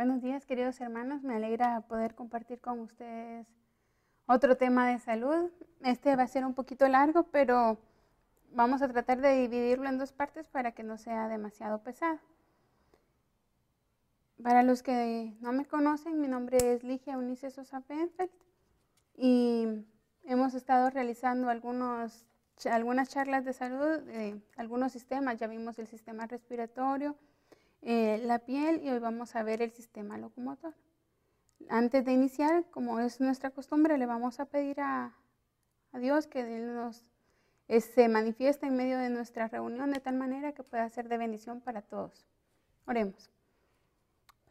Buenos días, queridos hermanos. Me alegra poder compartir con ustedes otro tema de salud. Este va a ser un poquito largo, pero vamos a tratar de dividirlo en dos partes para que no sea demasiado pesado. Para los que no me conocen, mi nombre es Ligia Eunice Sosa Penfeld y hemos estado realizando algunas charlas de salud de algunos sistemas. Ya vimos el sistema respiratorio, la piel, y hoy vamos a ver el sistema locomotor. Antes de iniciar, como es nuestra costumbre, le vamos a pedir a Dios que Él se manifieste en medio de nuestra reunión de tal manera que pueda ser de bendición para todos. Oremos.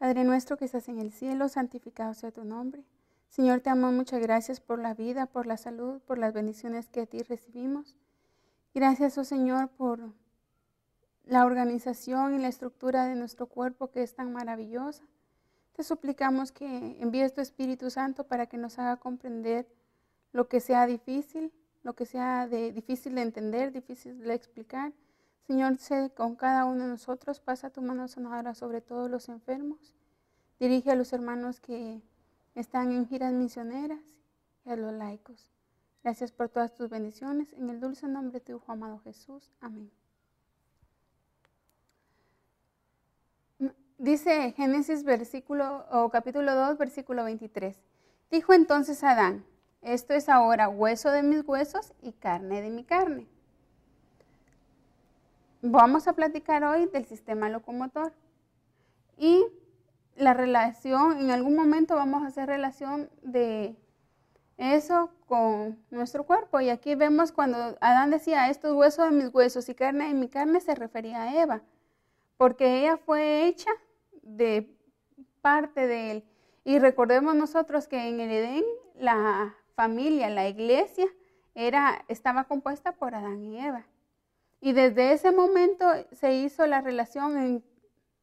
Padre nuestro que estás en el cielo, santificado sea tu nombre. Señor, te damos muchas gracias por la vida, por la salud, por las bendiciones que a ti recibimos. Gracias, oh Señor, por la organización y la estructura de nuestro cuerpo que es tan maravillosa. Te suplicamos que envíes tu Espíritu Santo para que nos haga comprender lo que sea difícil, lo que sea difícil de entender, difícil de explicar. Señor, sé con cada uno de nosotros, pasa tu mano sanadora sobre todos los enfermos. Dirige a los hermanos que están en giras misioneras y a los laicos. Gracias por todas tus bendiciones. En el dulce nombre de tu Hijo amado Jesús. Amén. Dice Génesis capítulo 2, versículo 23. Dijo entonces Adán: esto es ahora hueso de mis huesos y carne de mi carne. Vamos a platicar hoy del sistema locomotor y la relación. En algún momento vamos a hacer relación de eso con nuestro cuerpo. Y aquí vemos cuando Adán decía: esto es hueso de mis huesos y carne de mi carne, se refería a Eva, porque ella fue hecha de parte de él. Y recordemos nosotros que en el Edén la familia, la iglesia, estaba compuesta por Adán y Eva. Y desde ese momento se hizo la relación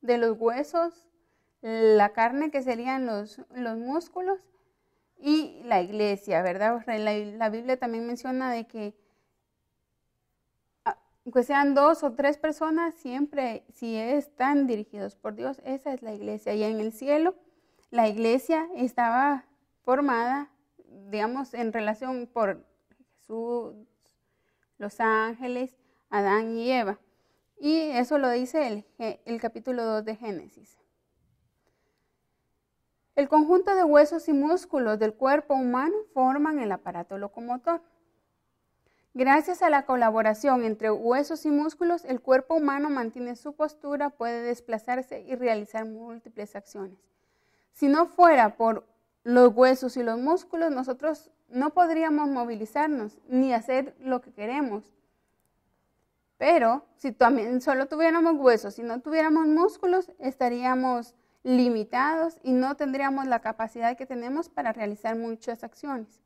de los huesos, la carne, que serían los músculos, y la iglesia, ¿verdad? La Biblia también menciona de que aunque sean 2 o 3 personas, siempre, si están dirigidos por Dios, esa es la iglesia. Y en el cielo, la iglesia estaba formada, digamos, en relación por Jesús, los ángeles, Adán y Eva. Y eso lo dice el capítulo 2 de Génesis. El conjunto de huesos y músculos del cuerpo humano forman el aparato locomotor. Gracias a la colaboración entre huesos y músculos, el cuerpo humano mantiene su postura, puede desplazarse y realizar múltiples acciones. Si no fuera por los huesos y los músculos, nosotros no podríamos movilizarnos ni hacer lo que queremos. Pero si también solo tuviéramos huesos y no tuviéramos músculos, estaríamos limitados y no tendríamos la capacidad que tenemos para realizar muchas acciones.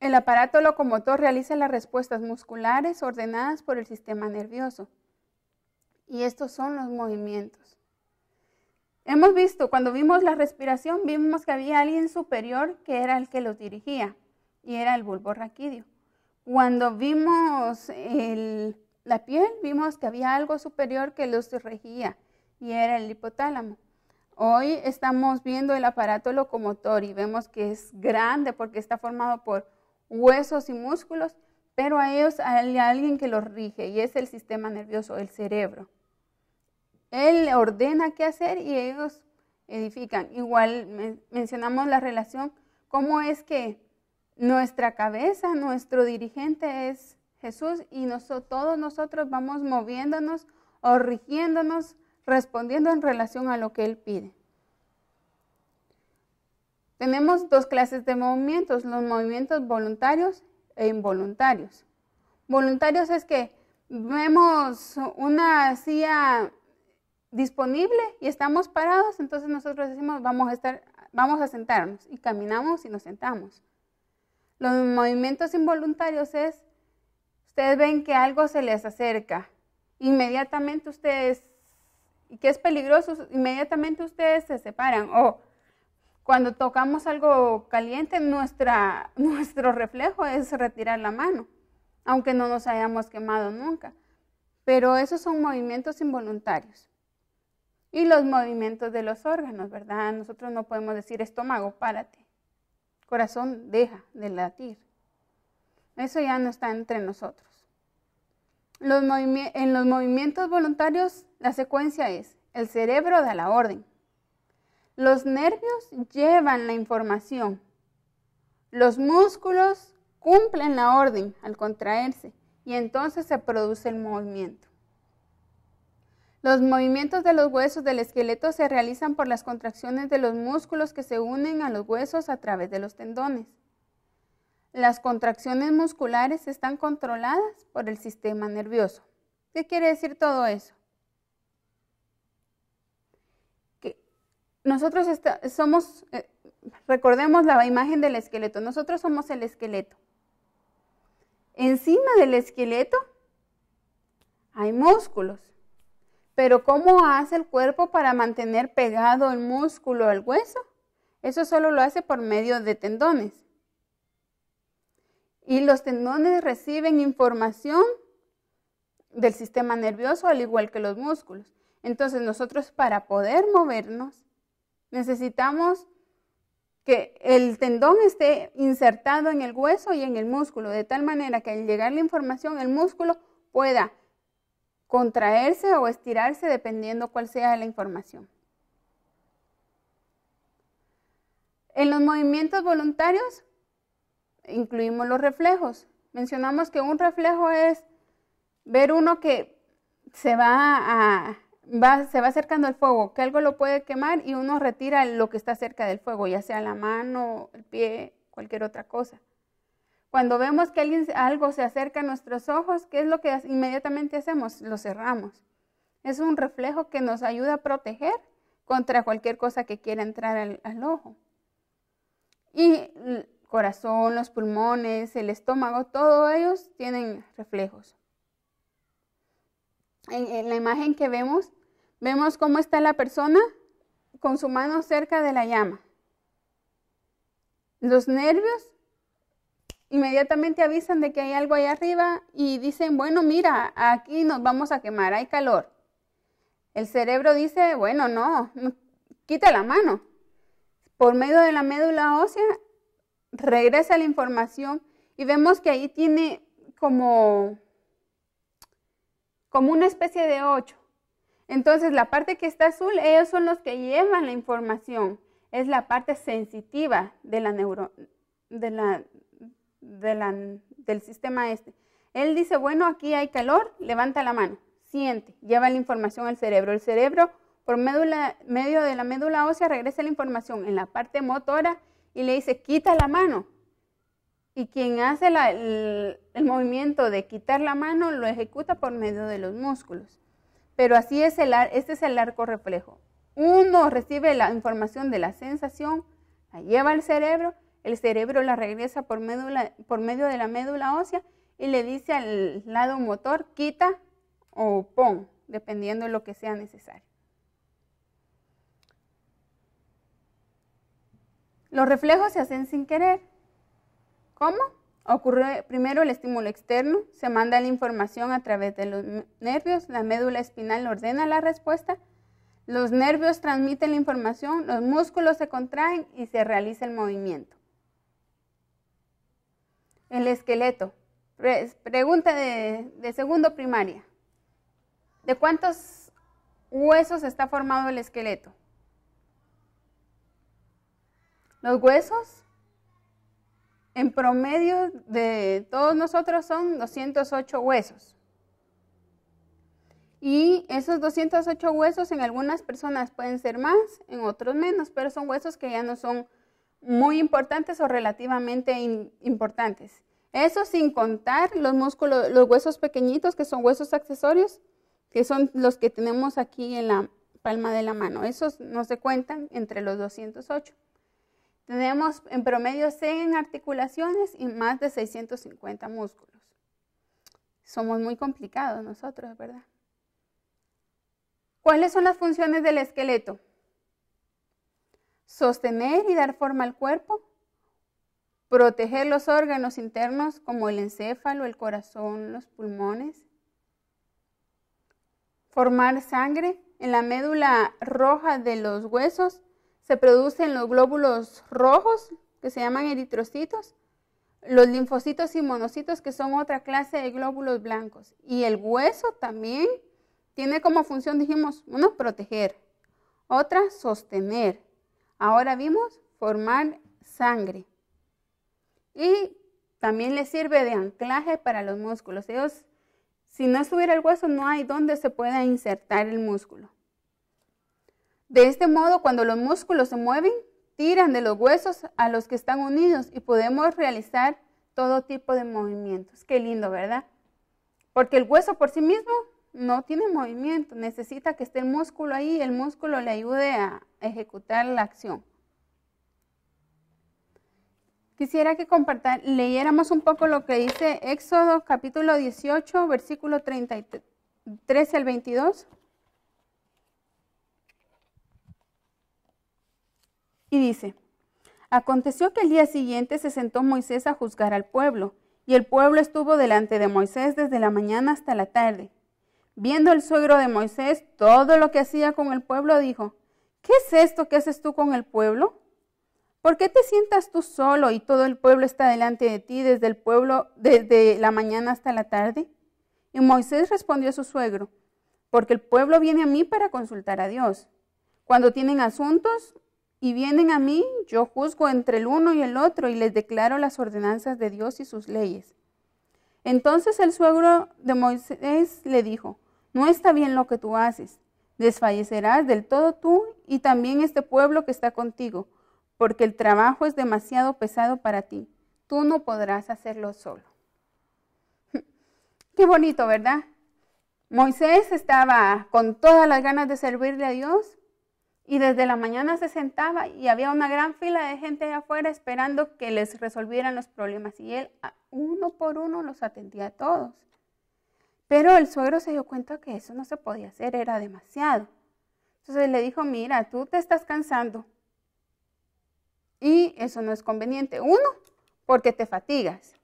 El aparato locomotor realiza las respuestas musculares ordenadas por el sistema nervioso. Y estos son los movimientos. Hemos visto, cuando vimos la respiración, vimos que había alguien superior que era el que los dirigía, y era el bulbo raquídeo. Cuando vimos la piel, vimos que había algo superior que los regía, y era el hipotálamo. Hoy estamos viendo el aparato locomotor y vemos que es grande porque está formado por huesos y músculos, pero a ellos hay alguien que los rige, y es el sistema nervioso, el cerebro. Él ordena qué hacer y ellos edifican. Igual mencionamos la relación, cómo es que nuestra cabeza, nuestro dirigente es Jesús, y todos nosotros vamos moviéndonos o rigiéndonos, respondiendo en relación a lo que Él pide. Tenemos 2 clases de movimientos: los movimientos voluntarios e involuntarios. Voluntarios es que vemos una silla disponible y estamos parados, entonces nosotros decimos vamos a sentarnos, y caminamos y nos sentamos. Los movimientos involuntarios ustedes ven que algo se les acerca, inmediatamente y que es peligroso, inmediatamente ustedes se separan. O cuando tocamos algo caliente, nuestro reflejo es retirar la mano, aunque no nos hayamos quemado nunca. Pero esos son movimientos involuntarios. Y los movimientos de los órganos, ¿verdad? Nosotros no podemos decir estómago, párate. Corazón, deja de latir. Eso ya no está entre nosotros. En los movimientos voluntarios, la secuencia es: el cerebro da la orden. Los nervios llevan la información. Los músculos cumplen la orden al contraerse y entonces se produce el movimiento. Los movimientos de los huesos del esqueleto se realizan por las contracciones de los músculos que se unen a los huesos a través de los tendones. Las contracciones musculares están controladas por el sistema nervioso. ¿Qué quiere decir todo eso? Que nosotros somos, recordemos la imagen del esqueleto, nosotros somos el esqueleto. Encima del esqueleto hay músculos. Pero ¿cómo hace el cuerpo para mantener pegado el músculo al hueso? Eso solo lo hace por medio de tendones. Y los tendones reciben información del sistema nervioso al igual que los músculos. Entonces nosotros para poder movernos necesitamos que el tendón esté insertado en el hueso y en el músculo, de tal manera que al llegar la información el músculo pueda contraerse o estirarse dependiendo cuál sea la información. En los movimientos voluntarios incluimos los reflejos. Mencionamos que un reflejo es ver uno que se va acercando al fuego, que algo lo puede quemar y uno retira lo que está cerca del fuego, ya sea la mano, el pie, cualquier otra cosa. Cuando vemos que algo se acerca a nuestros ojos, ¿qué es lo que inmediatamente hacemos? Lo cerramos. Es un reflejo que nos ayuda a proteger contra cualquier cosa que quiera entrar al ojo. Y el corazón, los pulmones, el estómago, todos ellos tienen reflejos. En la imagen que vemos cómo está la persona con su mano cerca de la llama. Los nervios inmediatamente avisan de que hay algo ahí arriba y dicen, bueno, mira, aquí nos vamos a quemar, hay calor. El cerebro dice, bueno, no, quita la mano. Por medio de la médula ósea regresa la información y vemos que ahí tiene como una especie de 8. Entonces la parte que está azul, ellos son los que llevan la información. Es la parte sensitiva de del sistema este. Él dice, bueno, aquí hay calor, levanta la mano, siente, lleva la información al cerebro. El cerebro, por medio de la médula ósea, regresa la información en la parte motora y le dice, quita la mano. Y quien hace el movimiento de quitar la mano lo ejecuta por medio de los músculos. Pero así es este es el arco reflejo. Uno recibe la información de la sensación, la lleva al cerebro, el cerebro la regresa por medio de la médula ósea y le dice al lado motor, quita o pon, dependiendo de lo que sea necesario. Los reflejos se hacen sin querer. ¿Cómo? Ocurre primero el estímulo externo, se manda la información a través de los nervios, la médula espinal ordena la respuesta, los nervios transmiten la información, los músculos se contraen y se realiza el movimiento. El esqueleto. Pregunta de segundo primaria. ¿De cuántos huesos está formado el esqueleto? Los huesos en promedio de todos nosotros son 208 huesos. Y esos 208 huesos en algunas personas pueden ser más, en otros menos, pero son huesos que ya no son muy importantes o relativamente importantes. Eso sin contar los músculos, los huesos pequeñitos que son huesos accesorios, que son los que tenemos aquí en la palma de la mano. Esos no se cuentan entre los 208. Tenemos en promedio 100 articulaciones y más de 650 músculos. Somos muy complicados nosotros, ¿verdad? ¿Cuáles son las funciones del esqueleto? Sostener y dar forma al cuerpo, proteger los órganos internos como el encéfalo, el corazón, los pulmones, formar sangre en la médula roja de los huesos se producen los glóbulos rojos, que se llaman eritrocitos, los linfocitos y monocitos, que son otra clase de glóbulos blancos. Y el hueso también tiene como función, dijimos, uno, proteger, otra, sostener. Ahora vimos formar sangre. Y también le sirve de anclaje para los músculos. Ellos, si no estuviera el hueso, no hay donde se pueda insertar el músculo. De este modo, cuando los músculos se mueven, tiran de los huesos a los que están unidos y podemos realizar todo tipo de movimientos. Qué lindo, ¿verdad? Porque el hueso por sí mismo no tiene movimiento, necesita que esté el músculo ahí y el músculo le ayude a ejecutar la acción. Quisiera que leyéramos un poco lo que dice Éxodo capítulo 18, versículo 33 al 22. Y dice: aconteció que el día siguiente se sentó Moisés a juzgar al pueblo, y el pueblo estuvo delante de Moisés desde la mañana hasta la tarde. Viendo el suegro de Moisés todo lo que hacía con el pueblo, dijo: ¿qué es esto que haces tú con el pueblo? ¿Por qué te sientas tú solo y todo el pueblo está delante de ti desde la mañana hasta la tarde? Y Moisés respondió a su suegro: porque el pueblo viene a mí para consultar a Dios. Cuando tienen asuntos y vienen a mí, yo juzgo entre el uno y el otro y les declaro las ordenanzas de Dios y sus leyes. Entonces el suegro de Moisés le dijo: no está bien lo que tú haces. Desfallecerás del todo tú y también este pueblo que está contigo, porque el trabajo es demasiado pesado para ti. Tú no podrás hacerlo solo. Qué bonito, ¿verdad? Moisés estaba con todas las ganas de servirle a Dios y desde la mañana se sentaba y había una gran fila de gente allá afuera esperando que les resolvieran los problemas y él uno por uno los atendía a todos. Pero el suegro se dio cuenta que eso no se podía hacer, era demasiado. Entonces le dijo: mira, tú te estás cansando. Y eso no es conveniente. Uno, porque te fatigas.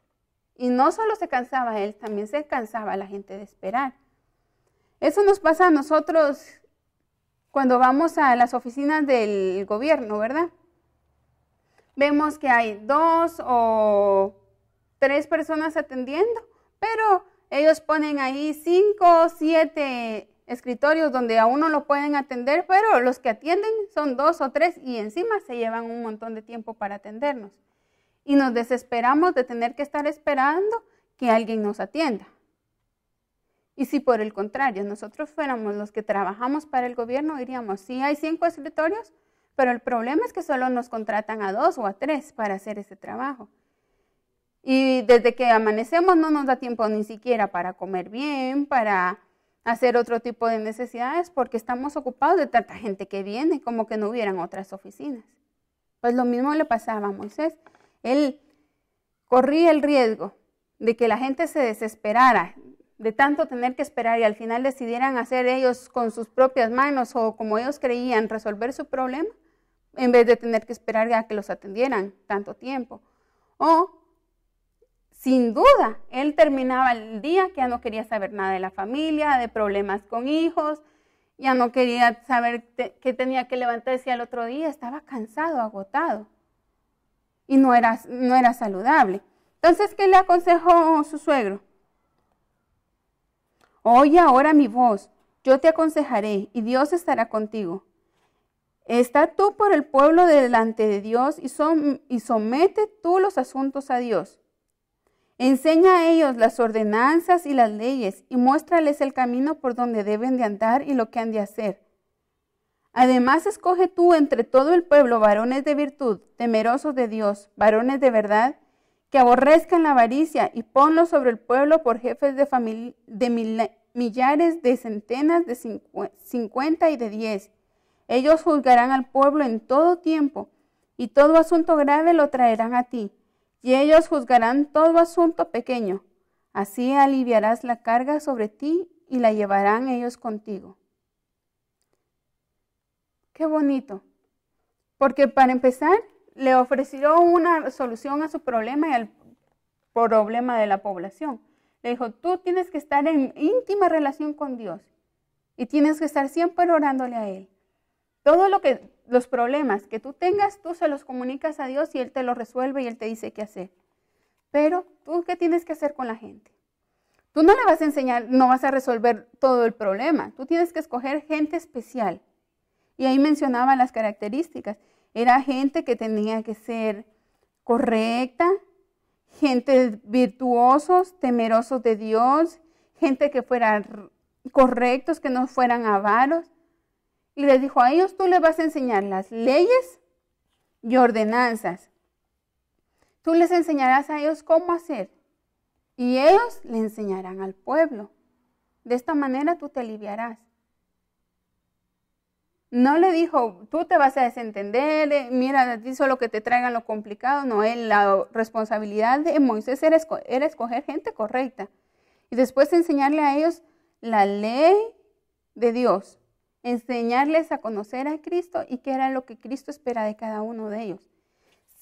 Y no solo se cansaba él, también se cansaba la gente de esperar. Eso nos pasa a nosotros cuando vamos a las oficinas del gobierno, ¿verdad? Vemos que hay 2 o 3 personas atendiendo, pero ellos ponen ahí 5 o 7 escritorios donde a uno lo pueden atender, pero los que atienden son 2 o 3 y encima se llevan un montón de tiempo para atendernos. Y nos desesperamos de tener que estar esperando que alguien nos atienda. Y si por el contrario nosotros fuéramos los que trabajamos para el gobierno, diríamos: sí, hay 5 escritorios, pero el problema es que solo nos contratan a 2 o a 3 para hacer ese trabajo. Y desde que amanecemos no nos da tiempo ni siquiera para comer bien, para hacer otro tipo de necesidades, porque estamos ocupados de tanta gente que viene, como que no hubieran otras oficinas. Pues lo mismo le pasaba a Moisés. Él corría el riesgo de que la gente se desesperara de tanto tener que esperar y al final decidieran hacer ellos con sus propias manos o como ellos creían resolver su problema, en vez de tener que esperar a que los atendieran tanto tiempo. O sin duda, él terminaba el día que ya no quería saber nada de la familia, de problemas con hijos, ya no quería saber que tenía que levantarse al otro día, estaba cansado, agotado y no era saludable. Entonces, ¿qué le aconsejó su suegro? Oye ahora mi voz, yo te aconsejaré y Dios estará contigo. Está tú por el pueblo delante de Dios y somete tú los asuntos a Dios. Enseña a ellos las ordenanzas y las leyes y muéstrales el camino por donde deben de andar y lo que han de hacer. Además, escoge tú entre todo el pueblo varones de virtud, temerosos de Dios, varones de verdad, que aborrezcan la avaricia y ponlos sobre el pueblo por jefes de millares, de centenas, de 50 y de 10. Ellos juzgarán al pueblo en todo tiempo y todo asunto grave lo traerán a ti. Y ellos juzgarán todo asunto pequeño. Así aliviarás la carga sobre ti y la llevarán ellos contigo. Qué bonito. Porque para empezar, le ofreció una solución a su problema y al problema de la población. Le dijo: tú tienes que estar en íntima relación con Dios. Y tienes que estar siempre orándole a Él. Los problemas que tú tengas, tú se los comunicas a Dios y Él te los resuelve y Él te dice qué hacer. Pero tú, ¿qué tienes que hacer con la gente? Tú no le vas a enseñar, no vas a resolver todo el problema. Tú tienes que escoger gente especial. Y ahí mencionaba las características. Era gente que tenía que ser correcta, gente virtuosos, temerosos de Dios, gente que fueran correctos, que no fueran avaros. Y les dijo, a ellos tú les vas a enseñar las leyes y ordenanzas. Tú les enseñarás a ellos cómo hacer. Y ellos le enseñarán al pueblo. De esta manera tú te aliviarás. No le dijo, tú te vas a desentender, mira, a ti solo que te traigan lo complicado. No, la responsabilidad de Moisés era escoger gente correcta. Y después enseñarle a ellos la ley de Dios. Enseñarles a conocer a Cristo y qué era lo que Cristo espera de cada uno de ellos.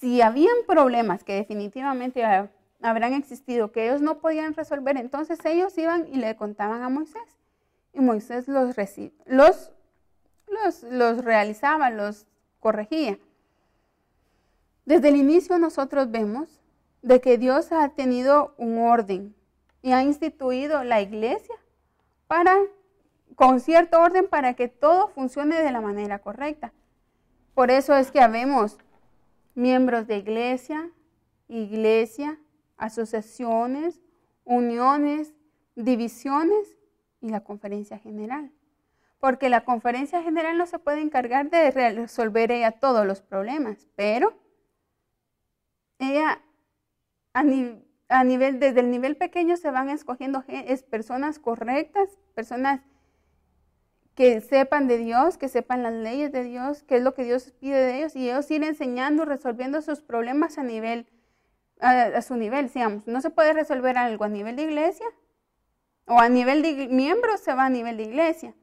Si habían problemas que definitivamente habrán existido, que ellos no podían resolver, entonces ellos iban y le contaban a Moisés. Y Moisés los realizaba, los corregía. Desde el inicio nosotros vemos de que Dios ha tenido un orden y ha instituido la iglesia con cierto orden para que todo funcione de la manera correcta. Por eso es que habemos miembros de iglesia, asociaciones, uniones, divisiones y la conferencia general. Porque la conferencia general no se puede encargar de resolver ella todos los problemas, pero ella desde el nivel pequeño se van escogiendo personas correctas, personas que sepan de Dios, que sepan las leyes de Dios, qué es lo que Dios pide de ellos, y ellos ir enseñando, resolviendo sus problemas a su nivel, digamos. No se puede resolver algo a nivel de iglesia, o a nivel de miembros se va a nivel de iglesia.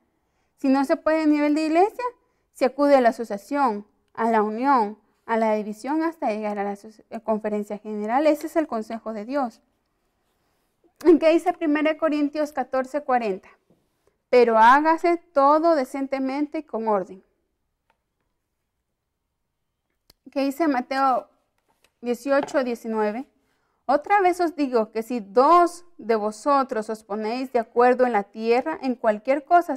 Si no se puede a nivel de iglesia, se acude a la asociación, a la unión, a la división, hasta llegar a la conferencia general. Ese es el consejo de Dios. ¿En qué dice 1 Corintios 14:40? Pero hágase todo decentemente y con orden. ¿Qué dice Mateo 18:19? Otra vez os digo que si 2 de vosotros os ponéis de acuerdo en la tierra, en cualquier cosa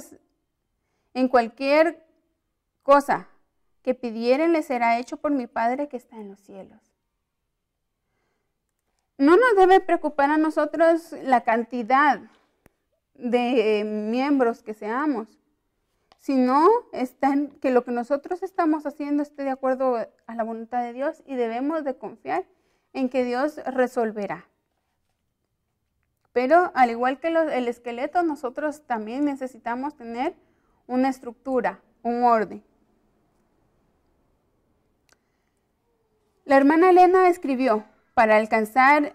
que pidieren les será hecho por mi Padre que está en los cielos. No nos debe preocupar a nosotros la cantidad de miembros que seamos, sino que lo que nosotros estamos haciendo esté de acuerdo a la voluntad de Dios, y debemos de confiar en que Dios resolverá. Pero al igual que el esqueleto, nosotros también necesitamos tener una estructura, un orden. La hermana Elena escribió para alcanzar...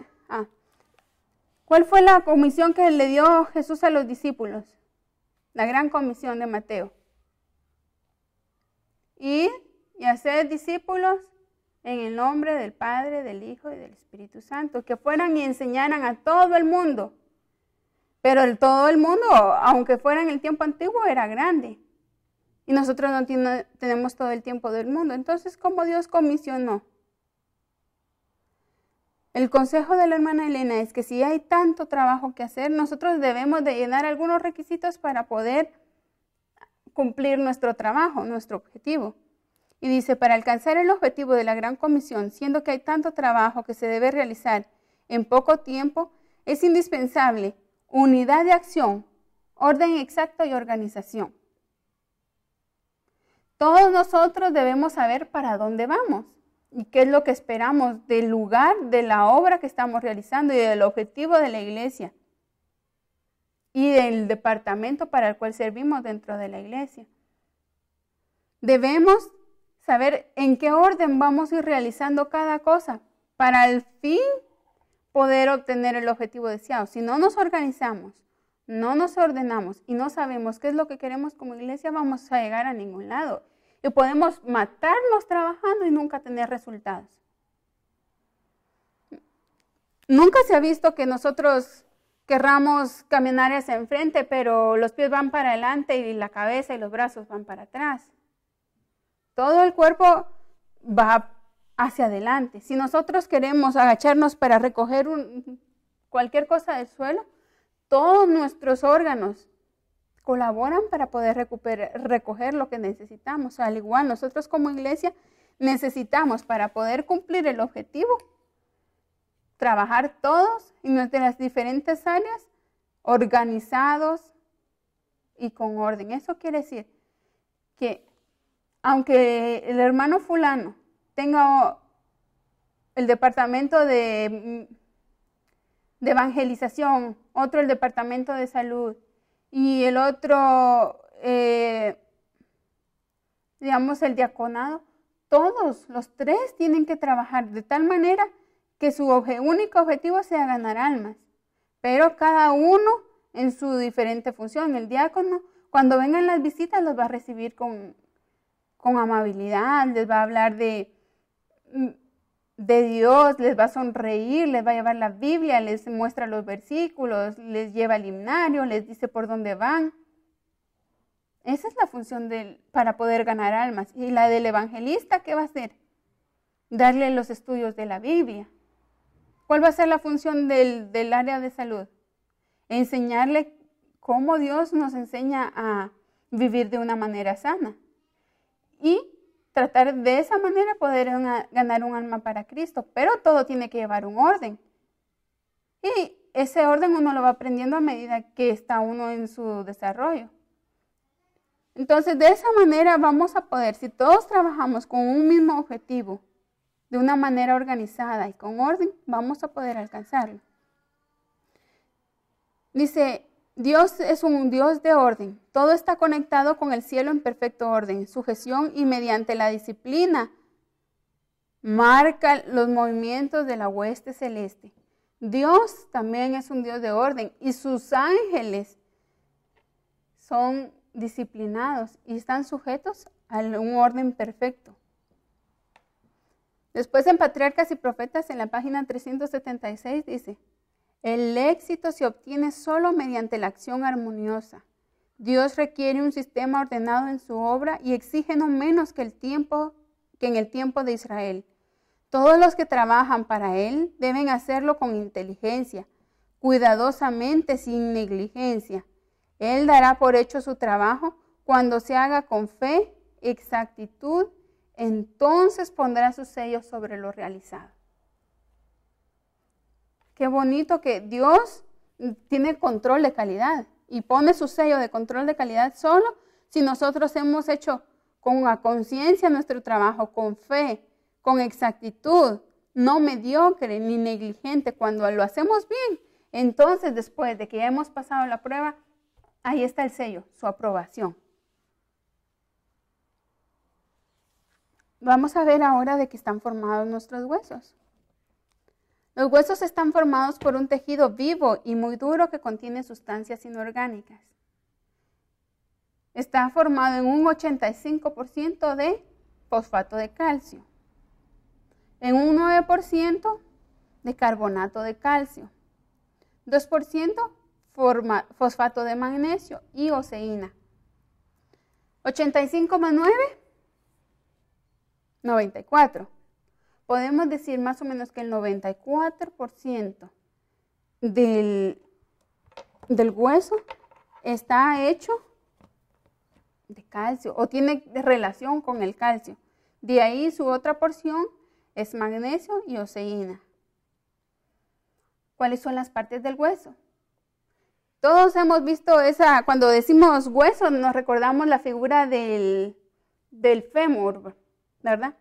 ¿Cuál fue la comisión que le dio Jesús a los discípulos? La gran comisión de Mateo. Ir y hacer discípulos en el nombre del Padre, del Hijo y del Espíritu Santo, que fueran y enseñaran a todo el mundo. Pero todo el mundo, aunque fuera en el tiempo antiguo, era grande. Y nosotros no tenemos todo el tiempo del mundo. Entonces, ¿cómo Dios comisionó? El consejo de la hermana Elena es que si hay tanto trabajo que hacer, nosotros debemos de llenar algunos requisitos para poder cumplir nuestro trabajo, nuestro objetivo. Y dice, para alcanzar el objetivo de la gran comisión, siendo que hay tanto trabajo que se debe realizar en poco tiempo, es indispensable unidad de acción, orden exacto y organización. Todos nosotros debemos saber para dónde vamos y qué es lo que esperamos del lugar, de la obra que estamos realizando y del objetivo de la iglesia y del departamento para el cual servimos dentro de la iglesia. Debemos saber en qué orden vamos a ir realizando cada cosa para al fin poder obtener el objetivo deseado. Si no nos organizamos, no nos ordenamos y no sabemos qué es lo que queremos como iglesia, vamos a llegar a ningún lado. Y podemos matarnos trabajando y nunca tener resultados. Nunca se ha visto que nosotros querramos caminar hacia enfrente, pero los pies van para adelante y la cabeza y los brazos van para atrás. Todo el cuerpo va hacia adelante. Si nosotros queremos agacharnos para recoger cualquier cosa del suelo, todos nuestros órganos colaboran para poder recoger lo que necesitamos. Al igual, nosotros como iglesia necesitamos, para poder cumplir el objetivo, trabajar todos en nuestras diferentes áreas, organizados y con orden. Eso quiere decir que aunque el hermano fulano tenga el departamento de evangelización, otro el departamento de salud y el otro, digamos, el diaconado, todos los tres tienen que trabajar de tal manera que su único objetivo sea ganar almas, pero cada uno en su diferente función. El diácono, cuando vengan las visitas, los va a recibir con amabilidad, les va a hablar de Dios, les va a sonreír, les va a llevar la Biblia, les muestra los versículos, les lleva al himnario, les dice por dónde van. Esa es la función para poder ganar almas. Y la del evangelista, ¿qué va a hacer? Darle los estudios de la Biblia. ¿Cuál va a ser la función del área de salud? Enseñarle cómo Dios nos enseña a vivir de una manera sana. Y tratar de esa manera poder ganar un alma para Cristo. Pero todo tiene que llevar un orden. Y ese orden uno lo va aprendiendo a medida que está uno en su desarrollo. Entonces, de esa manera vamos a poder, si todos trabajamos con un mismo objetivo, de una manera organizada y con orden, vamos a poder alcanzarlo. Dice, Dios es un Dios de orden. Todo está conectado con el cielo en perfecto orden, sujeción, y mediante la disciplina marca los movimientos de la hueste celeste. Dios también es un Dios de orden y sus ángeles son disciplinados y están sujetos a un orden perfecto. Después en Patriarcas y Profetas, en la página 376, dice, el éxito se obtiene solo mediante la acción armoniosa. Dios requiere un sistema ordenado en su obra y exige no menos que en el tiempo de Israel. Todos los que trabajan para Él deben hacerlo con inteligencia, cuidadosamente, sin negligencia. Él dará por hecho su trabajo cuando se haga con fe, exactitud, entonces pondrá su sello sobre lo realizado. Qué bonito que Dios tiene control de calidad y pone su sello de control de calidad solo si nosotros hemos hecho con a conciencia nuestro trabajo, con fe, con exactitud, no mediocre ni negligente. Cuando lo hacemos bien, entonces después de que ya hemos pasado la prueba, ahí está el sello, su aprobación. Vamos a ver ahora de qué están formados nuestros huesos. Los huesos están formados por un tejido vivo y muy duro que contiene sustancias inorgánicas. Está formado en un 85% de fosfato de calcio, en un 9% de carbonato de calcio, 2% fosfato de magnesio y oseína. 85 más 9, 94. Podemos decir más o menos que el 94% del hueso está hecho de calcio o tiene relación con el calcio. De ahí su otra porción es magnesio y oseína. ¿Cuáles son las partes del hueso? Todos hemos visto cuando decimos hueso, nos recordamos la figura del fémur, ¿verdad?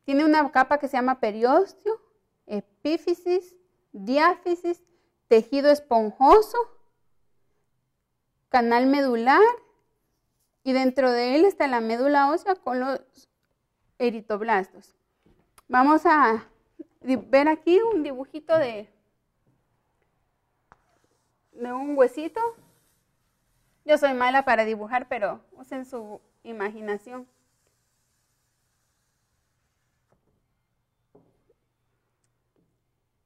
Tiene una capa que se llama periósteo, epífisis, diáfisis, tejido esponjoso, canal medular, y dentro de él está la médula ósea con los eritoblastos. Vamos a ver aquí un dibujito de un huesito. Yo soy mala para dibujar, pero usen su imaginación.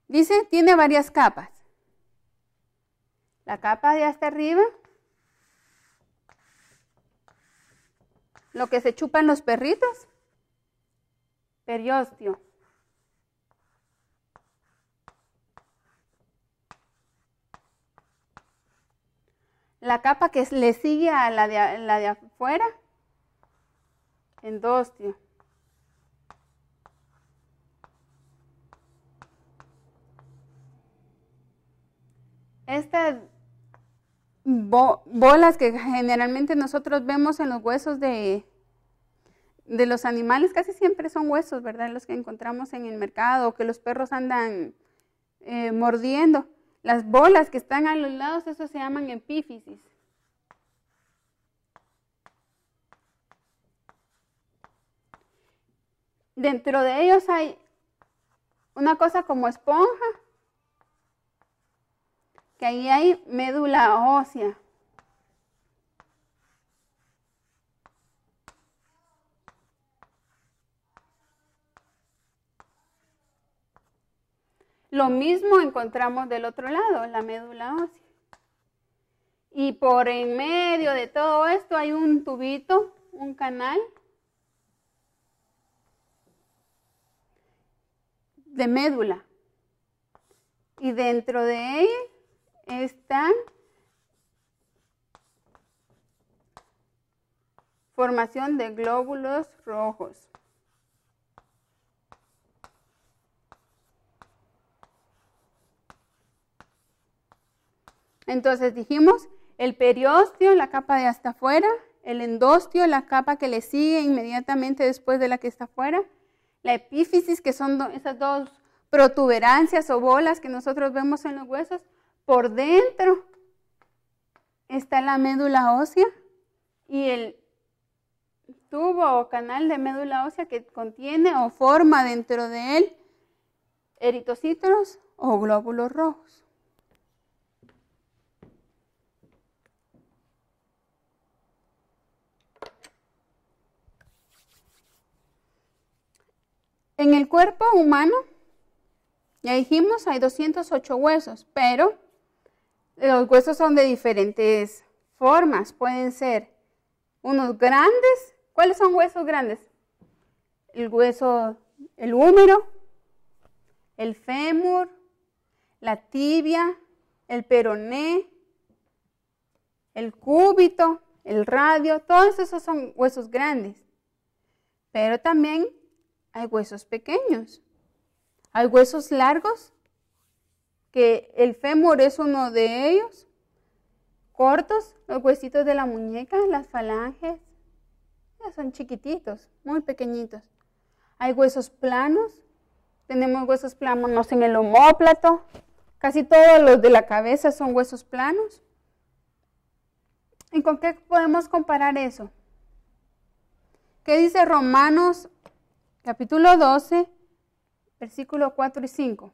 Dice, tiene varias capas. La capa de hasta arriba, lo que se chupan los perritos, periósteo. La capa que le sigue a la de afuera, endostio. Estas bolas que generalmente nosotros vemos en los huesos de los animales, casi siempre son huesos, ¿verdad? Los que encontramos en el mercado, que los perros andan mordiendo. Las bolas que están a los lados, eso se llaman epífisis. Dentro de ellos hay una cosa como esponja, que ahí hay médula ósea. Lo mismo encontramos del otro lado, la médula ósea. Y por en medio de todo esto hay un tubito, un canal de médula. Y dentro de ella están formación de glóbulos rojos. Entonces dijimos el periósteo, la capa de hasta afuera, el endostio, la capa que le sigue inmediatamente después de la que está afuera, la epífisis, que son esas dos protuberancias o bolas que nosotros vemos en los huesos. Por dentro está la médula ósea y el tubo o canal de médula ósea que contiene o forma dentro de él eritocitos o glóbulos rojos. En el cuerpo humano, ya dijimos, hay 208 huesos, pero los huesos son de diferentes formas. Pueden ser unos grandes. ¿Cuáles son huesos grandes? El hueso, el húmero, el fémur, la tibia, el peroné, el cúbito, el radio. Todos esos son huesos grandes. Pero también hay huesos pequeños. Hay huesos largos, que el fémur es uno de ellos. Cortos, los huesitos de la muñeca, las falanges, ya son chiquititos, muy pequeñitos. Hay huesos planos, tenemos huesos planos en el omóplato. Casi todos los de la cabeza son huesos planos. ¿Y con qué podemos comparar eso? ¿Qué dice Romanos capítulo 12, versículos 4 y 5?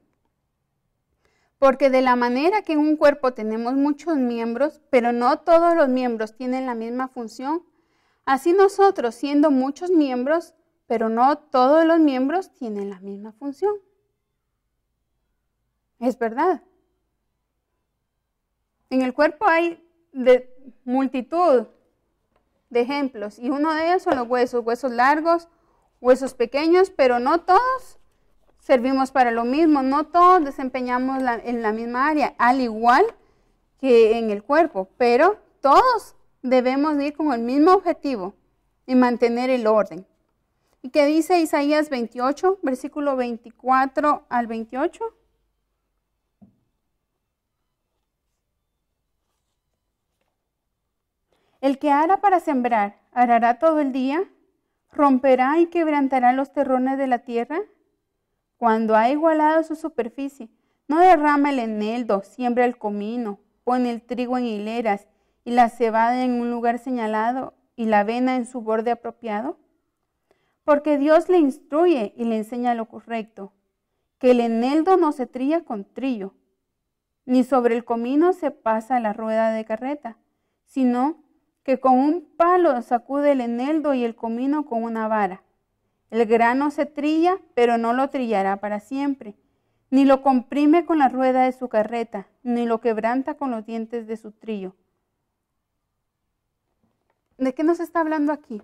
Porque de la manera que en un cuerpo tenemos muchos miembros, pero no todos los miembros tienen la misma función, así nosotros, siendo muchos miembros, pero no todos los miembros tienen la misma función. Es verdad. En el cuerpo hay multitud de ejemplos, y uno de ellos son los huesos largos, huesos pequeños, pero no todos servimos para lo mismo, no todos desempeñamos en la misma área, al igual que en el cuerpo, pero todos debemos ir con el mismo objetivo y mantener el orden. ¿Y qué dice Isaías 28, versículo 24 al 28? El que ara para sembrar, arará todo el día, romperá y quebrantará los terrones de la tierra. Cuando ha igualado su superficie, no derrama el eneldo, siembra el comino, pone el trigo en hileras y la cebada en un lugar señalado y la avena en su borde apropiado. Porque Dios le instruye y le enseña lo correcto, que el eneldo no se trilla con trillo, ni sobre el comino se pasa la rueda de carreta, sino que con un palo sacude el eneldo y el comino con una vara. El grano se trilla, pero no lo trillará para siempre, ni lo comprime con la rueda de su carreta, ni lo quebranta con los dientes de su trillo. ¿De qué nos está hablando aquí?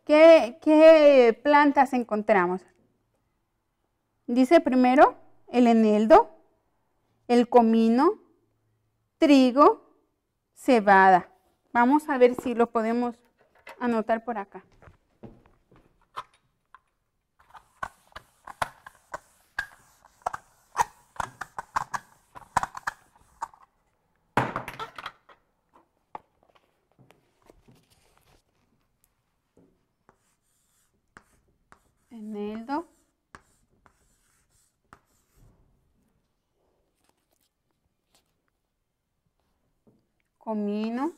¿Qué plantas encontramos? Dice primero el eneldo, el comino, trigo, cebada. Vamos a ver si lo podemos anotar por acá. Eneldo, comino,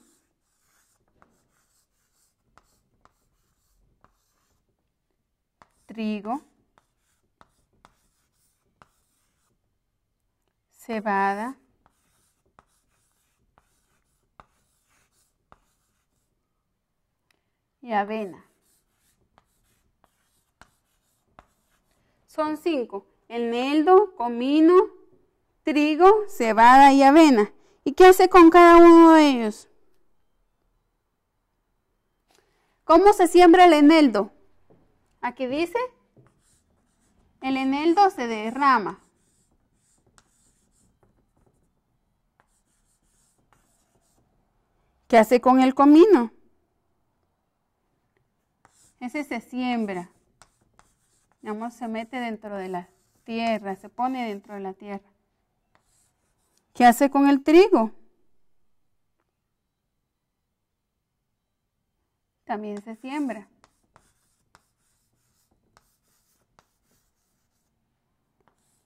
trigo, cebada, y avena. Son 5. Eneldo, comino, trigo, cebada y avena. ¿Y qué hace con cada uno de ellos? ¿Cómo se siembra el eneldo? Aquí dice, el eneldo se derrama. ¿Qué hace con el comino? Ese se siembra. Digamos, se mete dentro de la tierra, se pone dentro de la tierra. ¿Qué hace con el trigo? También se siembra.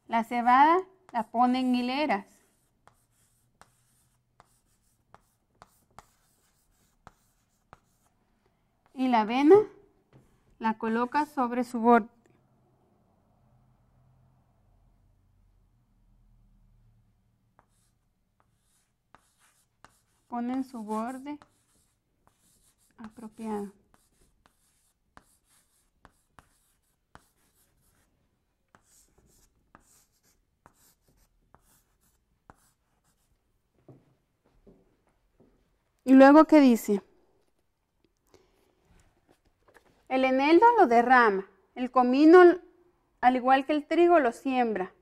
La cebada la pone en hileras. Y la avena la coloca sobre su borde. Pone en su borde apropiado. Y luego, ¿qué dice? El eneldo lo derrama, el comino, al igual que el trigo, lo siembra.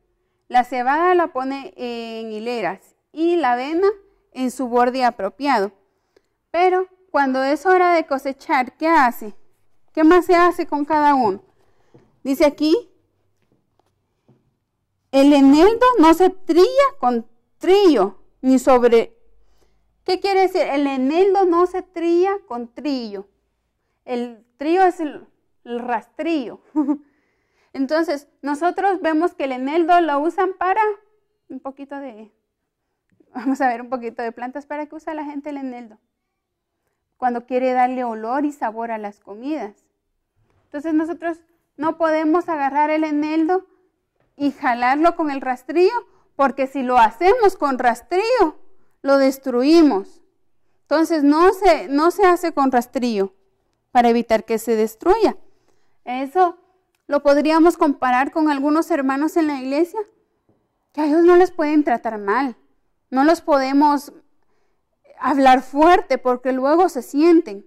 La cebada la pone en hileras y la avena en su borde apropiado. Pero cuando es hora de cosechar, ¿qué hace? ¿Qué más se hace con cada uno? Dice aquí, el eneldo no se trilla con trillo, ni sobre... ¿Qué quiere decir? El eneldo no se trilla con trillo. El trillo es el rastrillo. Entonces, nosotros vemos que el eneldo lo usan para un poquito de... Vamos a ver un poquito de plantas. ¿Para qué usa la gente el eneldo? Cuando quiere darle olor y sabor a las comidas. Entonces, nosotros no podemos agarrar el eneldo y jalarlo con el rastrillo, porque si lo hacemos con rastrillo, lo destruimos. Entonces, no se hace con rastrillo para evitar que se destruya. Eso lo podríamos comparar con algunos hermanos en la iglesia, que a ellos no les pueden tratar mal. No los podemos hablar fuerte porque luego se sienten.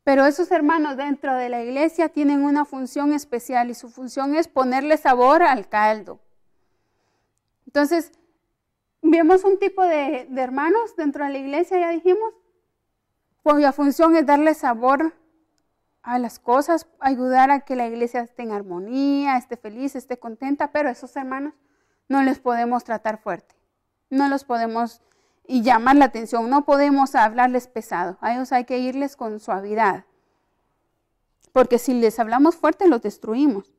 Pero esos hermanos dentro de la iglesia tienen una función especial y su función es ponerle sabor al caldo. Entonces, vemos un tipo de hermanos dentro de la iglesia, ya dijimos, cuya función es darle sabor a las cosas, ayudar a que la iglesia esté en armonía, esté feliz, esté contenta, pero esos hermanos no les podemos tratar fuerte, no los podemos y llamar la atención, no podemos hablarles pesado, a ellos hay que irles con suavidad, porque si les hablamos fuerte los destruimos.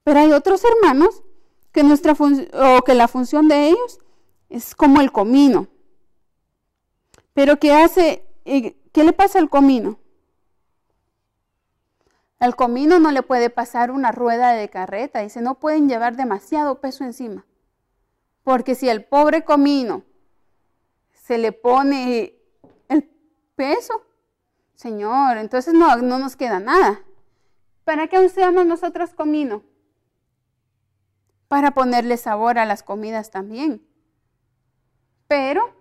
Pero hay otros hermanos que la función de ellos es como el comino. Pero ¿qué le pasa al comino? Al comino no le puede pasar una rueda de carreta, dice, no pueden llevar demasiado peso encima. Porque si al pobre comino se le pone el peso, Señor, entonces no nos queda nada. ¿Para qué usamos nosotros comino? para ponerle sabor a las comidas también. Pero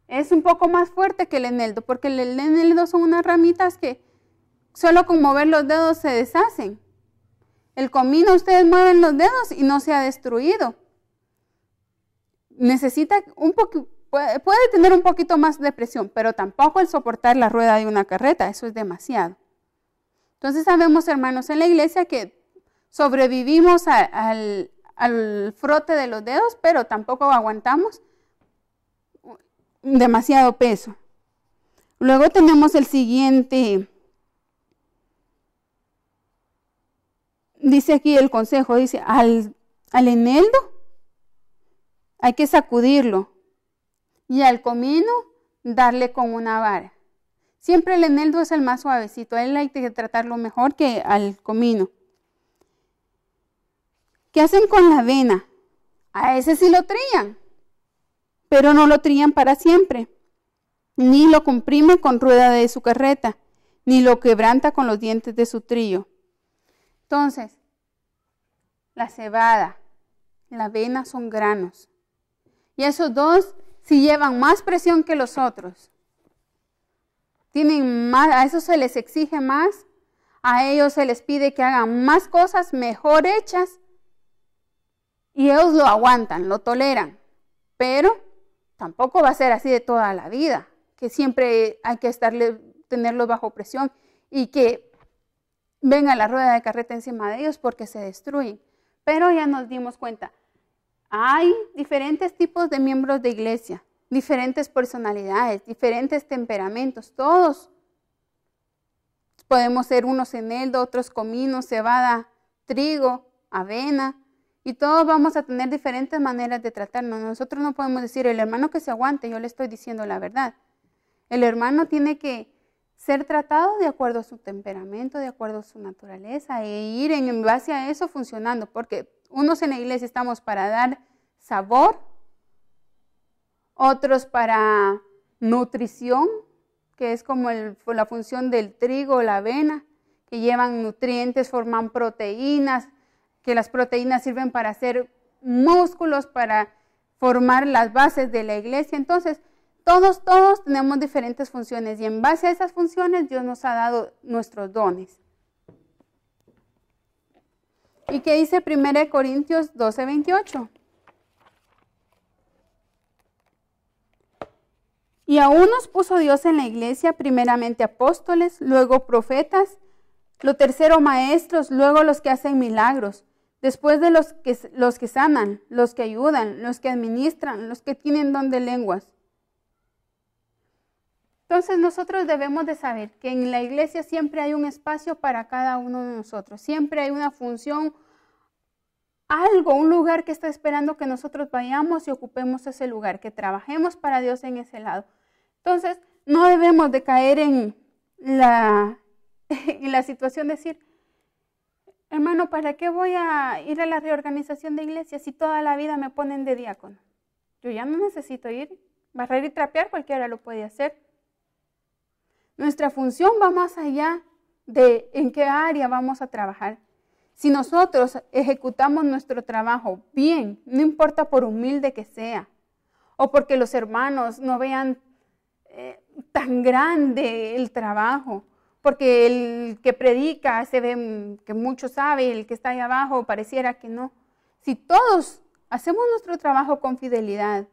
es un poco más fuerte que el eneldo, porque el eneldo son unas ramitas que solo con mover los dedos se deshacen. El comino ustedes mueven los dedos y no se ha destruido. Necesita puede tener un poquito más de presión, pero tampoco el soportar la rueda de una carreta, eso es demasiado. Entonces sabemos, hermanos, en la iglesia que sobrevivimos al frote de los dedos, pero tampoco aguantamos demasiado peso. Luego tenemos el siguiente. Dice aquí el consejo, dice, al eneldo hay que sacudirlo y al comino darle con una vara. Siempre el eneldo es el más suavecito, a él hay que tratarlo mejor que al comino. ¿Qué hacen con la avena? A ese sí lo trían, pero no lo trían para siempre, ni lo comprime con rueda de su carreta, ni lo quebranta con los dientes de su trillo. Entonces, la cebada, la avena son granos. Y esos dos sí llevan más presión que los otros. Tienen más, a eso se les exige más, a ellos se les pide que hagan más cosas mejor hechas y ellos lo aguantan, lo toleran. Pero tampoco va a ser así de toda la vida, que siempre hay que tenerlos bajo presión y que venga la rueda de carreta encima de ellos porque se destruyen. Pero ya nos dimos cuenta, hay diferentes tipos de miembros de iglesia, diferentes personalidades, diferentes temperamentos, todos. Podemos ser unos eneldo, otros comino, cebada, trigo, avena, y todos vamos a tener diferentes maneras de tratarnos. Nosotros no podemos decir, el hermano que se aguante, yo le estoy diciendo la verdad. El hermano tiene que ser tratado de acuerdo a su temperamento, de acuerdo a su naturaleza, e ir en base a eso funcionando, porque unos en la iglesia estamos para dar sabor, otros para nutrición, que es como la función del trigo, la avena, que llevan nutrientes, forman proteínas, que las proteínas sirven para hacer músculos, para formar las bases de la iglesia. Entonces, todos tenemos diferentes funciones y en base a esas funciones Dios nos ha dado nuestros dones. ¿Y qué dice 1 Corintios 12:28? Y a unos puso Dios en la iglesia, primeramente apóstoles, luego profetas, lo tercero maestros, luego los que hacen milagros, después de los que sanan, los que ayudan, los que administran, los que tienen don de lenguas. Entonces nosotros debemos de saber que en la iglesia siempre hay un espacio para cada uno de nosotros, siempre hay una función, algo, un lugar que está esperando que nosotros vayamos y ocupemos ese lugar, que trabajemos para Dios en ese lado. Entonces no debemos de caer en la situación de decir, hermano, ¿para qué voy a ir a la reorganización de iglesia si toda la vida me ponen de diácono? Yo ya no necesito ir, barrer y trapear, cualquiera lo puede hacer. Nuestra función va más allá de en qué área vamos a trabajar. Si nosotros ejecutamos nuestro trabajo bien, no importa por humilde que sea, o porque los hermanos no vean tan grande el trabajo, porque el que predica se ve que mucho sabe, el que está ahí abajo pareciera que no. Si todos hacemos nuestro trabajo con fidelidad,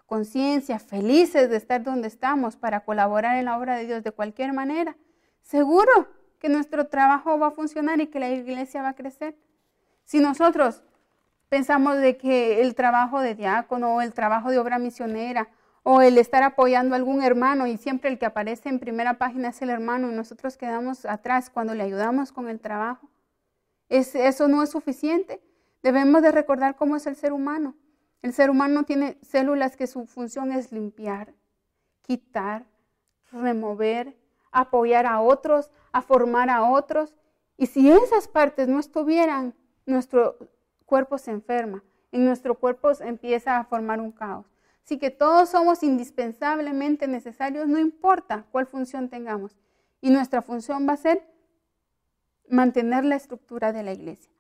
conciencia, felices de estar donde estamos para colaborar en la obra de Dios de cualquier manera, seguro que nuestro trabajo va a funcionar y que la iglesia va a crecer. Si nosotros pensamos de que el trabajo de diácono o el trabajo de obra misionera o el estar apoyando a algún hermano y siempre el que aparece en primera página es el hermano y nosotros quedamos atrás cuando le ayudamos con el trabajo, eso no es suficiente. Debemos de recordar cómo es el ser humano. El ser humano tiene células que su función es limpiar, quitar, remover, apoyar a otros, a formar a otros. Y si esas partes no estuvieran, nuestro cuerpo se enferma. En nuestro cuerpo empieza a formar un caos. Así que todos somos indispensablemente necesarios, no importa cuál función tengamos. Y nuestra función va a ser mantener la estructura de la iglesia.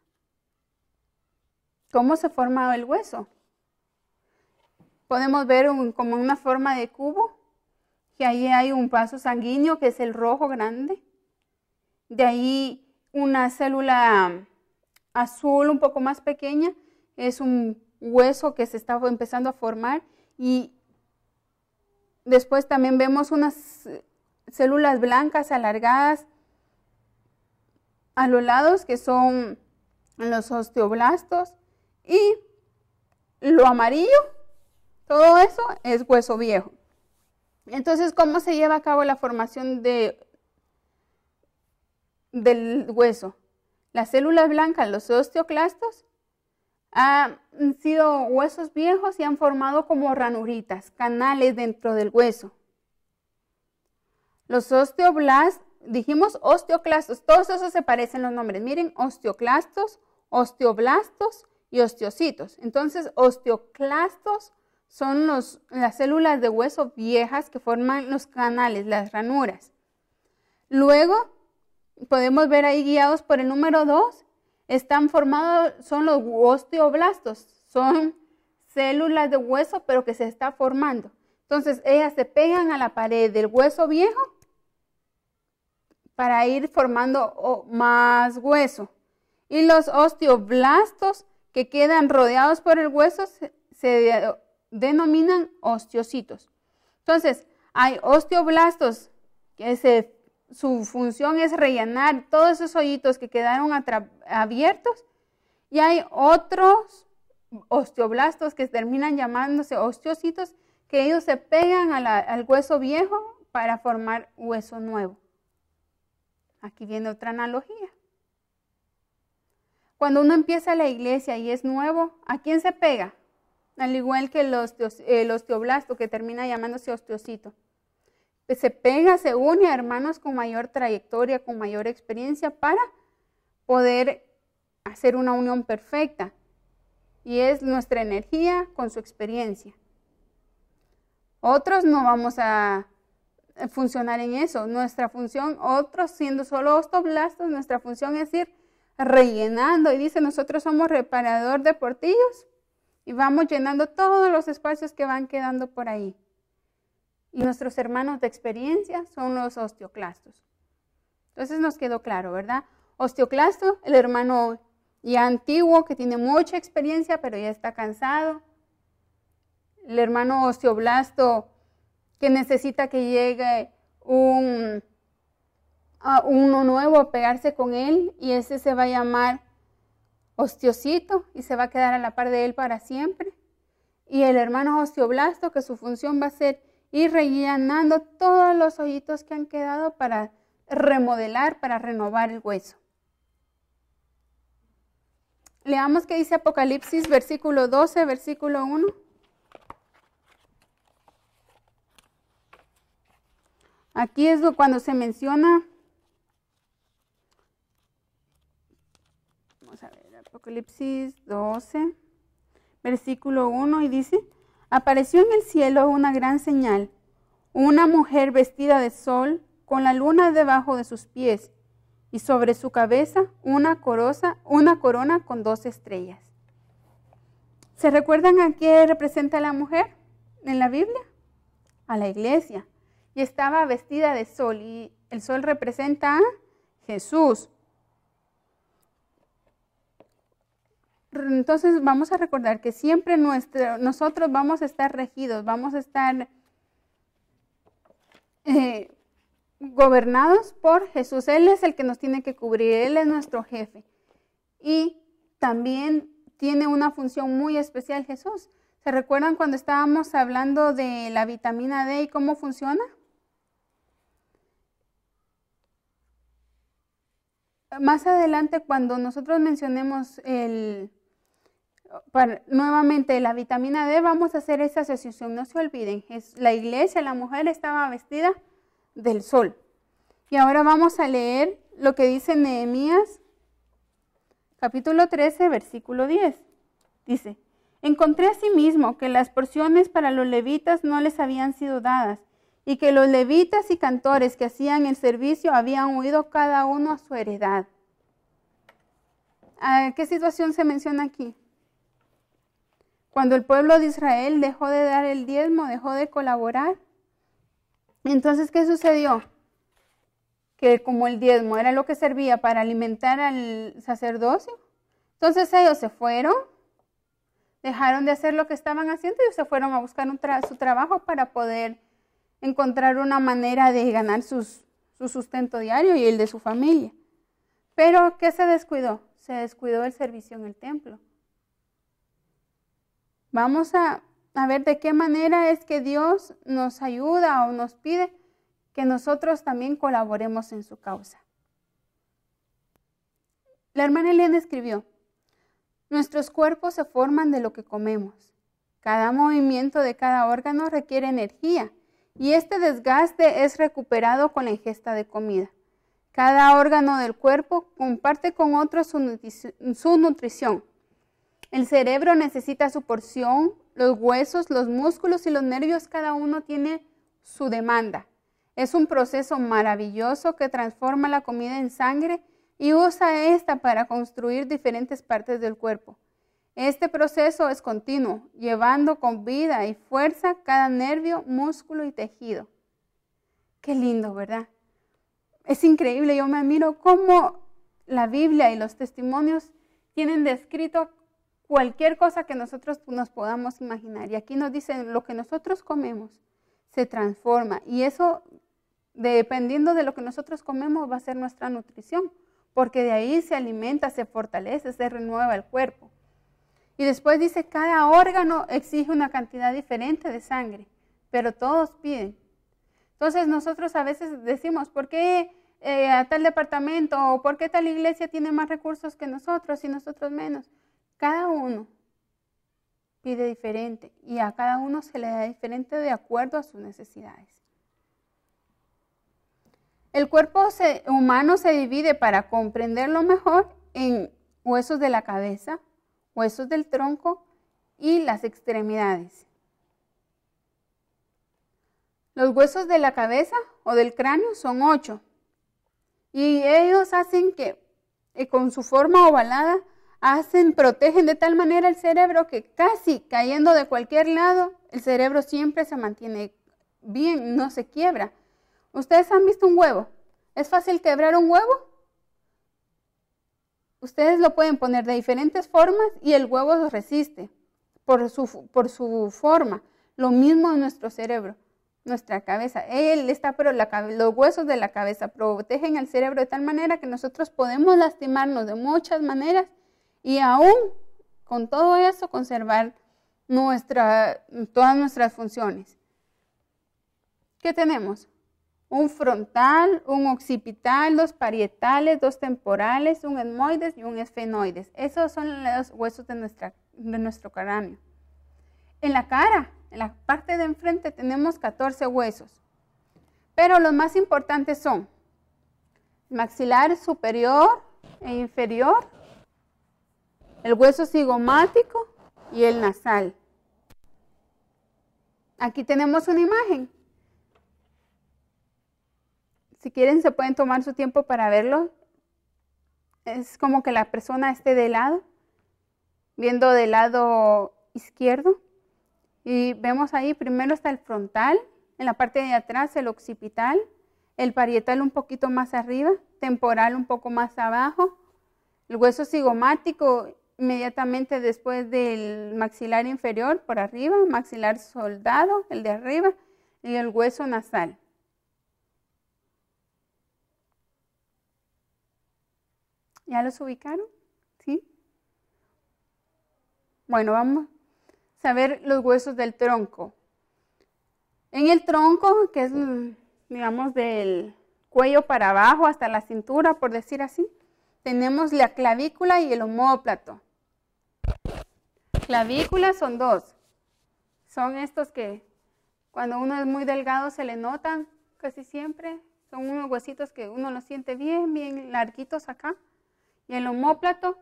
¿Cómo se forma el hueso? Podemos ver como una forma de cubo, que ahí hay un vaso sanguíneo que es el rojo grande. De ahí una célula azul un poco más pequeña, es un hueso que se está empezando a formar. Y después también vemos unas células blancas alargadas a los lados que son los osteoblastos. Y lo amarillo, todo eso es hueso viejo. Entonces, ¿cómo se lleva a cabo la formación del hueso? Las células blancas, los osteoclastos, han sido huesos viejos y han formado como ranuritas, canales dentro del hueso. Los osteoblastos, dijimos osteoclastos, todos esos se parecen los nombres. Miren, osteoclastos, osteoblastos y osteocitos. Entonces, osteoclastos son las células de hueso viejas que forman los canales, las ranuras. Luego, podemos ver ahí guiados por el número 2, están formados, son los osteoblastos, son células de hueso pero que se está formando. Entonces, ellas se pegan a la pared del hueso viejo para ir formando más hueso. Y los osteoblastos que quedan rodeados por el hueso se denominan osteocitos. Entonces, hay osteoblastos que su función es rellenar todos esos hoyitos que quedaron abiertos, y hay otros osteoblastos que terminan llamándose osteocitos, que ellos se pegan al hueso viejo para formar hueso nuevo. Aquí viene otra analogía. Cuando uno empieza la iglesia y es nuevo, ¿a quién se pega? Al igual que el osteoblasto, que termina llamándose osteocito. Se pega, se une a hermanos con mayor trayectoria, con mayor experiencia, para poder hacer una unión perfecta. Y es nuestra energía con su experiencia. Otros no vamos a funcionar en eso. Nuestra función, otros siendo solo osteoblastos, nuestra función es ir rellenando. Y dice, nosotros somos reparador de portillos y vamos llenando todos los espacios que van quedando por ahí. Y nuestros hermanos de experiencia son los osteoclastos. Entonces nos quedó claro, ¿verdad? Osteoclasto, el hermano ya antiguo que tiene mucha experiencia pero ya está cansado. El hermano osteoblasto que necesita que llegue uno nuevo a pegarse con él, y ese se va a llamar osteocito y se va a quedar a la par de él para siempre. Y el hermano osteoblasto, que su función va a ser ir rellenando todos los hoyitos que han quedado para remodelar, para renovar el hueso. Leamos qué dice Apocalipsis, versículo 12, versículo 1. Aquí es cuando se menciona, vamos a ver, Apocalipsis 12, versículo 1, y dice: apareció en el cielo una gran señal, una mujer vestida de sol, con la luna debajo de sus pies, y sobre su cabeza una corona con 2 estrellas. ¿Se recuerdan a qué representa la mujer en la Biblia? A la iglesia. Y estaba vestida de sol, y el sol representa a Jesús. Entonces vamos a recordar que siempre nosotros vamos a estar regidos, vamos a estar gobernados por Jesús. Él es el que nos tiene que cubrir, Él es nuestro jefe. Y también tiene una función muy especial Jesús. ¿Se recuerdan cuando estábamos hablando de la vitamina D y cómo funciona? Más adelante, cuando nosotros mencionemos nuevamente la vitamina D, vamos a hacer esa asociación. No se olviden, la iglesia, la mujer estaba vestida del sol. Y ahora vamos a leer lo que dice Nehemías, capítulo 13, versículo 10. Dice: encontré asimismo que las porciones para los levitas no les habían sido dadas, y que los levitas y cantores que hacían el servicio habían huido cada uno a su heredad. ¿Qué situación se menciona aquí? Cuando el pueblo de Israel dejó de dar el diezmo, dejó de colaborar, entonces, ¿qué sucedió? Que como el diezmo era lo que servía para alimentar al sacerdocio, entonces ellos se fueron, dejaron de hacer lo que estaban haciendo y se fueron a buscar su trabajo para poder encontrar una manera de ganar su sustento diario y el de su familia. Pero, ¿qué se descuidó? Se descuidó el servicio en el templo. Vamos a ver de qué manera es que Dios nos ayuda o nos pide que nosotros también colaboremos en su causa. La hermana Elena escribió: nuestros cuerpos se forman de lo que comemos. Cada movimiento de cada órgano requiere energía y este desgaste es recuperado con la ingesta de comida. Cada órgano del cuerpo comparte con otro su nutrición. El cerebro necesita su porción, los huesos, los músculos y los nervios, cada uno tiene su demanda. Es un proceso maravilloso que transforma la comida en sangre y usa esta para construir diferentes partes del cuerpo. Este proceso es continuo, llevando con vida y fuerza cada nervio, músculo y tejido. Qué lindo, ¿verdad? Es increíble, yo me admiro cómo la Biblia y los testimonios tienen descrito cualquier cosa que nosotros nos podamos imaginar. Y aquí nos dicen, lo que nosotros comemos se transforma. Y eso, dependiendo de lo que nosotros comemos, va a ser nuestra nutrición. Porque de ahí se alimenta, se fortalece, se renueva el cuerpo. Y después dice, cada órgano exige una cantidad diferente de sangre, pero todos piden. Entonces nosotros a veces decimos, ¿por qué a tal departamento o por qué tal iglesia tiene más recursos que nosotros y nosotros menos? Cada uno pide diferente y a cada uno se le da diferente de acuerdo a sus necesidades. El cuerpo humano se divide, para comprenderlo mejor, en huesos de la cabeza, huesos del tronco y las extremidades. Los huesos de la cabeza o del cráneo son 8 y ellos hacen que con su forma ovalada protegen de tal manera el cerebro que casi cayendo de cualquier lado, el cerebro siempre se mantiene bien, no se quiebra. ¿Ustedes han visto un huevo? ¿Es fácil quebrar un huevo? Ustedes lo pueden poner de diferentes formas y el huevo lo resiste por su forma. Lo mismo en nuestro cerebro, nuestra cabeza. Los huesos de la cabeza protegen al cerebro de tal manera que nosotros podemos lastimarnos de muchas maneras y aún con todo eso conservar todas nuestras funciones. ¿Qué tenemos? Un frontal, un occipital, 2 parietales, 2 temporales, un etmoides y un esfenoides. Esos son los huesos de nuestro cráneo. En la cara, en la parte de enfrente, tenemos 14 huesos. Pero los más importantes son el maxilar superior e inferior, el hueso cigomático y el nasal. Aquí tenemos una imagen. Si quieren, se pueden tomar su tiempo para verlo. Es como que la persona esté de lado, viendo del lado izquierdo. Y vemos ahí, primero está el frontal, en la parte de atrás el occipital, el parietal un poquito más arriba, temporal un poco más abajo, el hueso cigomático inmediatamente después del maxilar inferior por arriba, maxilar soldado, el de arriba, y el hueso nasal. ¿Ya los ubicaron? ¿Sí? Bueno, vamos a ver los huesos del tronco. En el tronco, que es, digamos, del cuello para abajo hasta la cintura, por decir así, tenemos la clavícula y el omóplato. Clavículas son 2. Son estos que cuando uno es muy delgado se le notan casi siempre. Son unos huesitos que uno los siente bien, bien larguitos acá. Y el omóplato,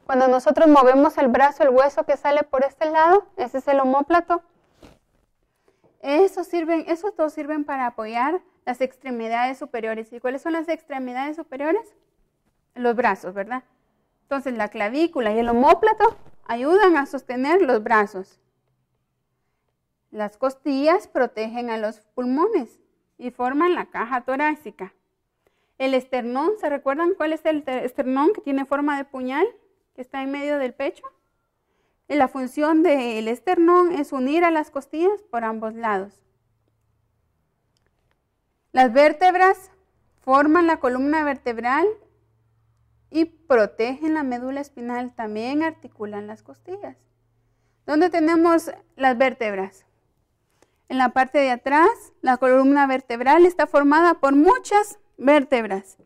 cuando nosotros movemos el brazo, el hueso que sale por este lado, ese es el omóplato. Esos dos sirven para apoyar las extremidades superiores. ¿Y cuáles son las extremidades superiores? Los brazos, ¿verdad? Entonces la clavícula y el omóplato ayudan a sostener los brazos. Las costillas protegen a los pulmones y forman la caja torácica. El esternón, ¿se recuerdan cuál es el esternón que tiene forma de puñal, que está en medio del pecho? La función del esternón es unir a las costillas por ambos lados. Las vértebras forman la columna vertebral y protegen la médula espinal, también articulan las costillas. ¿Dónde tenemos las vértebras? En la parte de atrás, la columna vertebral está formada por muchas vértebras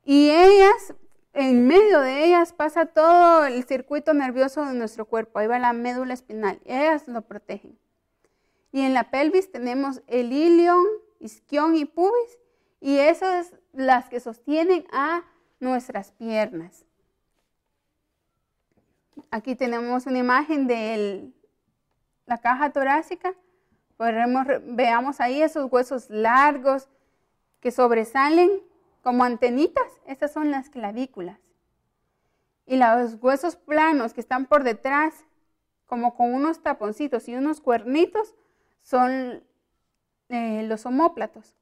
y ellas, en medio de ellas pasa todo el circuito nervioso de nuestro cuerpo, ahí va la médula espinal, ellas lo protegen. Y en la pelvis tenemos el ilion, isquion y pubis, y esas son las que sostienen a nuestras piernas. Aquí tenemos una imagen de la caja torácica. Veamos ahí esos huesos largos que sobresalen como antenitas. Estas son las clavículas. Y los huesos planos que están por detrás, como con unos taponcitos y unos cuernitos, son los omóplatos.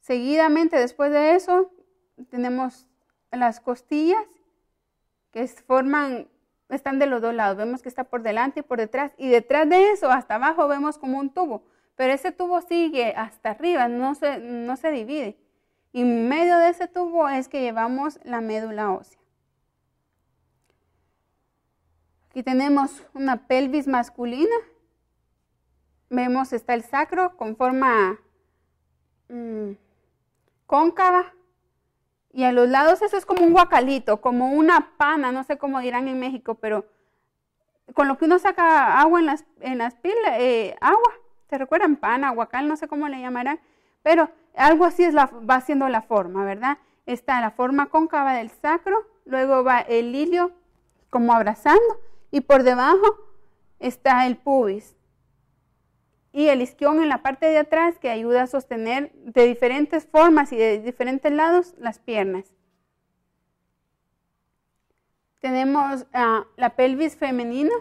Seguidamente, después de eso, tenemos las costillas que están de los dos lados. Vemos que está por delante y por detrás. Y detrás de eso, hasta abajo, vemos como un tubo. Pero ese tubo sigue hasta arriba, no se divide. Y en medio de ese tubo es que llevamos la médula ósea. Aquí tenemos una pelvis masculina. Vemos está el sacro con forma cóncava. Y a los lados eso es como un guacalito, como una pana, no sé cómo dirán en México, pero con lo que uno saca agua en las pilas, agua, ¿se recuerdan? Pana, guacal, no sé cómo le llamarán, pero algo así va siendo la forma, ¿verdad? Está la forma cóncava del sacro, luego va el ilio como abrazando y por debajo está el pubis. Y el isquión en la parte de atrás que ayuda a sostener de diferentes formas y de diferentes lados las piernas. Tenemos la pelvis femenina.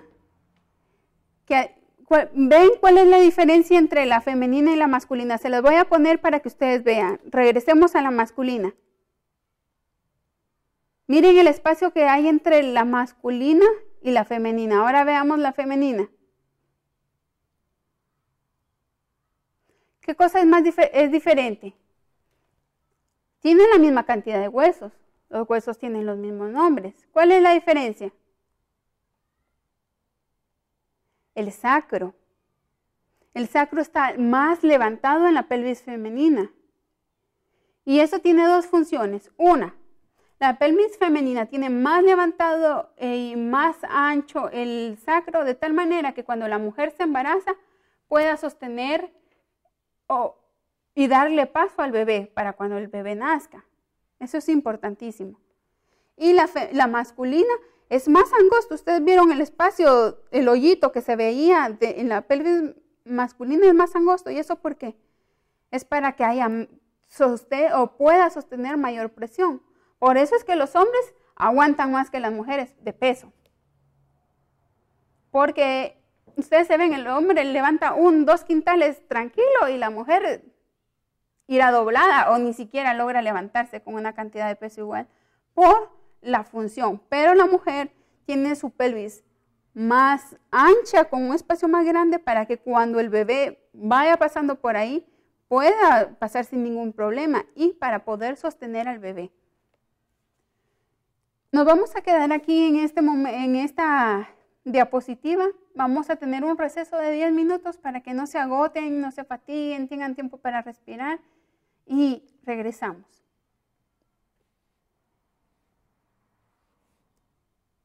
¿Ven cuál es la diferencia entre la femenina y la masculina? Se las voy a poner para que ustedes vean. Regresemos a la masculina. Miren el espacio que hay entre la masculina y la femenina. Ahora veamos la femenina. ¿Qué cosa es diferente? Tienen la misma cantidad de huesos. Los huesos tienen los mismos nombres. ¿Cuál es la diferencia? El sacro. El sacro está más levantado en la pelvis femenina. Y eso tiene dos funciones. Una, la pelvis femenina tiene más levantado y más ancho el sacro de tal manera que cuando la mujer se embaraza pueda sostener y darle paso al bebé para cuando el bebé nazca. Eso es importantísimo. Y la masculina es más angosto. Ustedes vieron el espacio, el hoyito que se veía en la pelvis masculina es más angosto. ¿Y eso por qué? Es para que pueda sostener mayor presión. Por eso es que los hombres aguantan más que las mujeres de peso. Porque ustedes se ven, el hombre levanta 2 quintales tranquilo y la mujer irá doblada o ni siquiera logra levantarse con una cantidad de peso igual por la función. Pero la mujer tiene su pelvis más ancha, con un espacio más grande para que cuando el bebé vaya pasando por ahí pueda pasar sin ningún problema y para poder sostener al bebé. Nos vamos a quedar aquí en esta diapositiva. Vamos a tener un receso de 10 minutos para que no se agoten, no se fatiguen, tengan tiempo para respirar y regresamos.